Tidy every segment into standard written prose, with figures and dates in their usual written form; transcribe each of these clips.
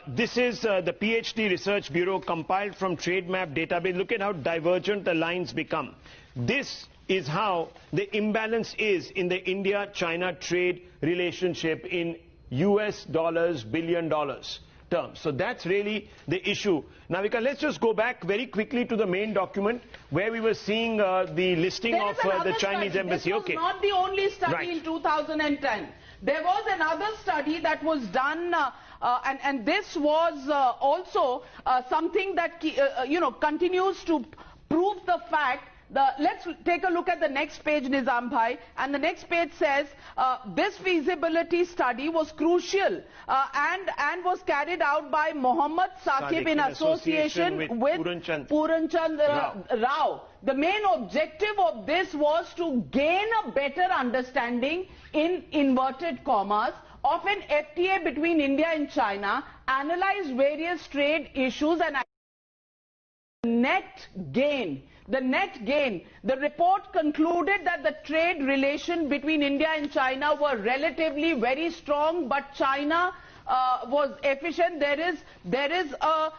This is the PhD Research Bureau compiled from Trade Map database. Look at how divergent the lines become. This is how the imbalance is in the India-China trade relationship in US dollars, billion dollars terms. So that's really the issue. Now, Vika, let's just go back very quickly to the main document where we were seing the listing of the Chinese embassy. This was not the only study in 2010. There was another study that was done, and this was also something that continues to prove the fact. Let's take a look at the next page, Nizam Bhai, and the next page says this feasibility study was crucial and was carried out by Mohammad Saqib in association with Puranchand Rao. The main objective of this was to gain a better understanding, in inverted commas, of an FTA between India and China, analyze various trade issues and net gain. The net gain. The report concluded that the trade relation between India and China were relatively very strong, but China was efficient. There is a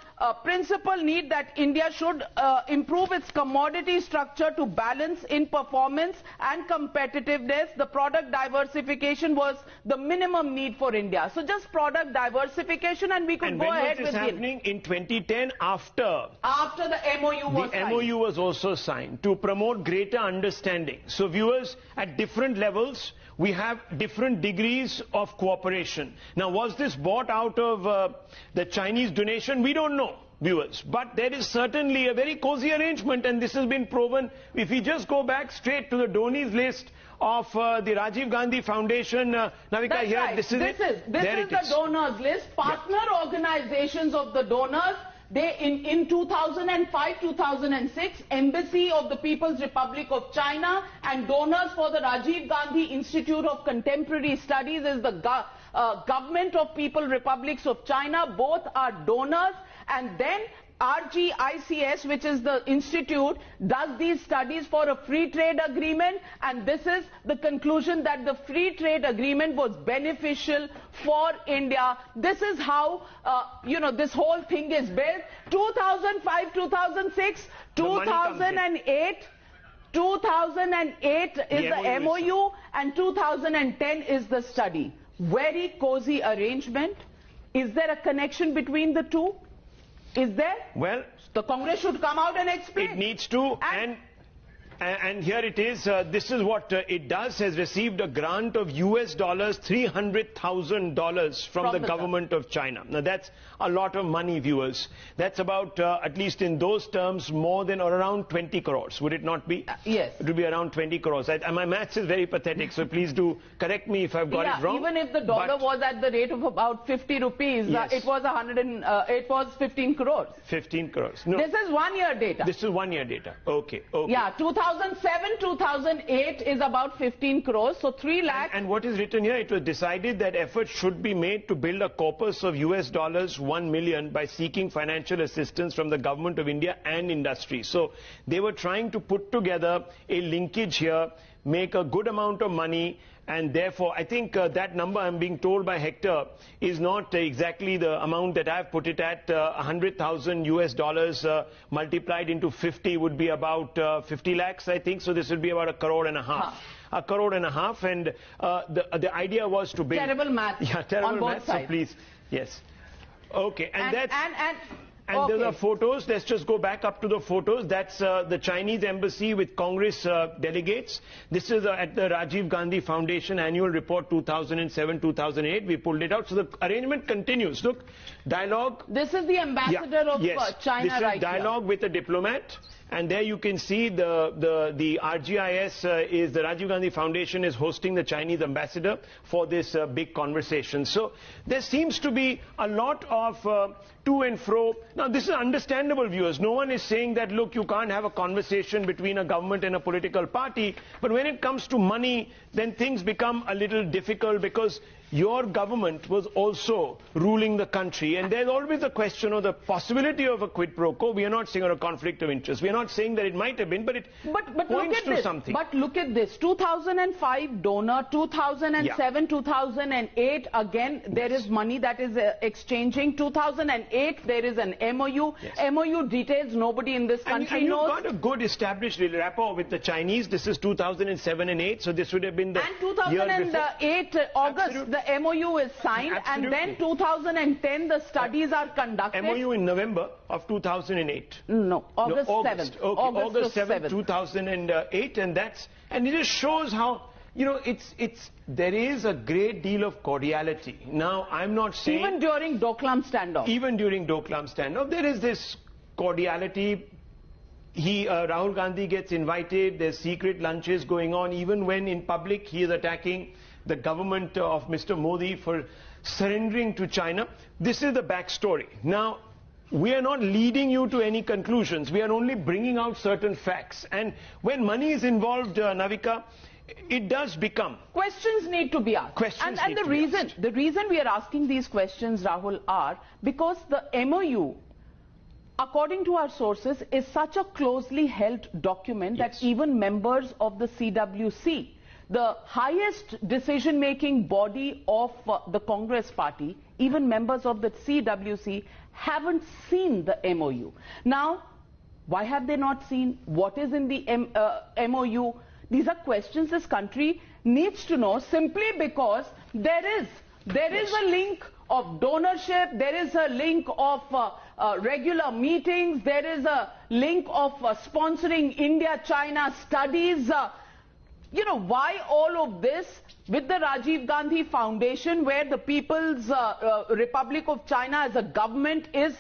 principal need that India should improve its commodity structure to balance in performance and competitiveness. The product diversification was the minimum need for India. So just product diversification, and we could go ahead with it. And when was this happening? In 2010, after the MOU was signed. The MOU was also signed to promote greater understanding. So viewers, at different levels, we have different degrees of cooperation. Now, was this bought out of the Chinese donation? We don't know, viewers. But there is certainly a very cozy arrangement, and this has been proven. If we just go back straight to the donors list of the Rajiv Gandhi Foundation, Navika, here, right. This is the donors list. Partner organizations of the donors. They in 2005-2006, Embassy of the People's Republic of China and donors for the Rajiv Gandhi Institute of Contemporary Studies is the Government of People's Republics of China. Both are donors, and then RGICS, which is the institute, does these studies for a free trade agreement, and this is the conclusion that the free trade agreement was beneficial for India. This is how this whole thing is built. 2005, 2006, 2008. 2008 is the MOU and 2010 is the study. Very cozy arrangement. Is there a connection between the two? Is there? Well, the Congress should come out and explain. It needs to, and here it is. This is what it does. Has received a grant of US dollars $300,000 from the government of China. Now that's a lot of money, viewers. That's about, at least in those terms, more than or around 20 crores. Would it not be? Yes. It would be around 20 crores. My maths is very pathetic, so please do correct me if I've got it wrong. Even if the dollar was at the rate of about 50 rupees, yes. It was 15 crores. 15 crores. No. This is 1 year data. This is 1 year data. Okay. Yeah, 2007-2008 is about 15 crores, so 3 lakhs. And what is written here, it was decided that efforts should be made to build a corpus of US dollars 1 million by seeking financial assistance from the government of India and industry. So they were trying to put together a linkage here, make a good amount of money, and therefore I think that number, I'm being told by Hector, is not exactly the amount that I've put it at. 100,000 US dollars multiplied into 50 would be about 50 lakhs, I think. So this would be about 1.5 crores. A crore and a half, and the idea was to build... Terrible math. Yeah, terrible on both math, sides. so please, yes. Okay, and that's... And okay. there are photos. Let's just go back up to the photos. That's the Chinese embassy with Congress delegates. This is at the Rajiv Gandhi Foundation annual report 2007-2008. We pulled it out. So the arrangement continues. Look, dialogue. This is the ambassador of China this right is dialogue here. With a diplomat. And there you can see the RGIS is the Rajiv Gandhi Foundation is hosting the Chinese ambassador for this big conversation. So there seems to be a lot of to and fro. Now this is understandable, viewers. No one is saying that, look, you can't have a conversation between a government and a political party. But when it comes to money, then things become a little difficult, because your government was also ruling the country, and there's always a question of the possibility of a quid pro quo. We are not saying a conflict of interest. We are not saying that it might have been, but it points to something. But look at this. 2005 donor, 2007, 2008, again, there is money that is exchanging. 2008, there is an MOU. Yes. MOU details nobody in this country knows. And you've got a good established rapport with the Chinese. This is 2007 and 8, so this would have been the And 2008, August, Absolutely. the MOU is signed. Absolutely. And then 2010, the studies are conducted. MOU in November of 2008. No, August 7th. Okay, August 7th, 7th. 2008, and it just shows how, you know, there is a great deal of cordiality. Now, I'm not saying... Even during Doklam standoff. Even during Doklam standoff, there is this cordiality. Rahul Gandhi gets invited, there's secret lunches going on, even when in public he is attacking the government of Mr. Modi for surrendering to China. This is the backstory. Now, we are not leading you to any conclusions. We are only bringing out certain facts. And when money is involved, Navika, it does become... Questions need to be asked. And the reason we are asking these questions, Rahul, are because the MOU, according to our sources, is such a closely held document that even members of the CWC, the highest decision-making body of the Congress party, even members of the CWC, haven't seen the MOU. Now, why have they not seen? What is in the MOU? These are questions this country needs to know, simply because there is a link of donorship, there is a link of regular meetings, there is a link of sponsoring India-China studies. You know, why all of this with the Rajiv Gandhi Foundation, where the People's Republic of China as a government is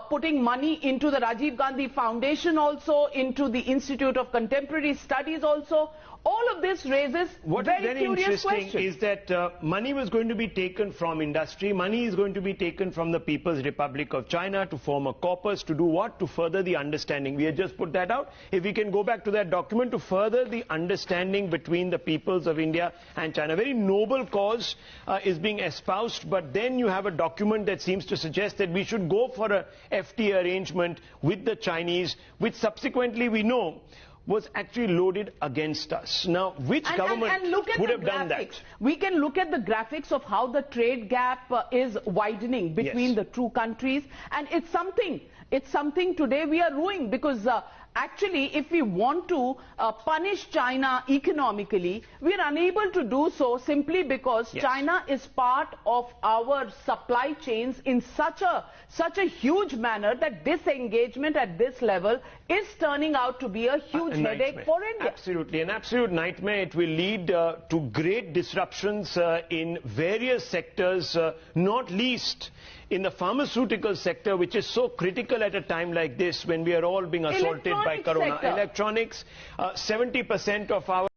putting money into the Rajiv Gandhi Foundation also, into the Institute of Contemporary Studies also. All of this raises very curious questions. What is very interesting is that money was going to be taken from industry. Money is going to be taken from the People's Republic of China to form a corpus. To do what? To further the understanding. We had just put that out. If we can go back to that document, to further the understanding between the peoples of India and China. A very noble cause is being espoused, but then you have a document that seems to suggest that we should go for a FTA arrangement with the Chinese, which subsequently we know was actually loaded against us. Now, which government would have done that? We can look at the graphics of how the trade gap is widening between the two countries, and it's something today we are doing, because actually, if we want to punish China economically, we are unable to do so simply because China is part of our supply chains in such a huge manner that disengagement at this level is turning out to be a huge headache for India. Absolutely, an absolute nightmare. It will lead to great disruptions in various sectors, not least in the pharmaceutical sector, which is so critical at a time like this when we are all being assaulted by corona. Electronics, 70% of our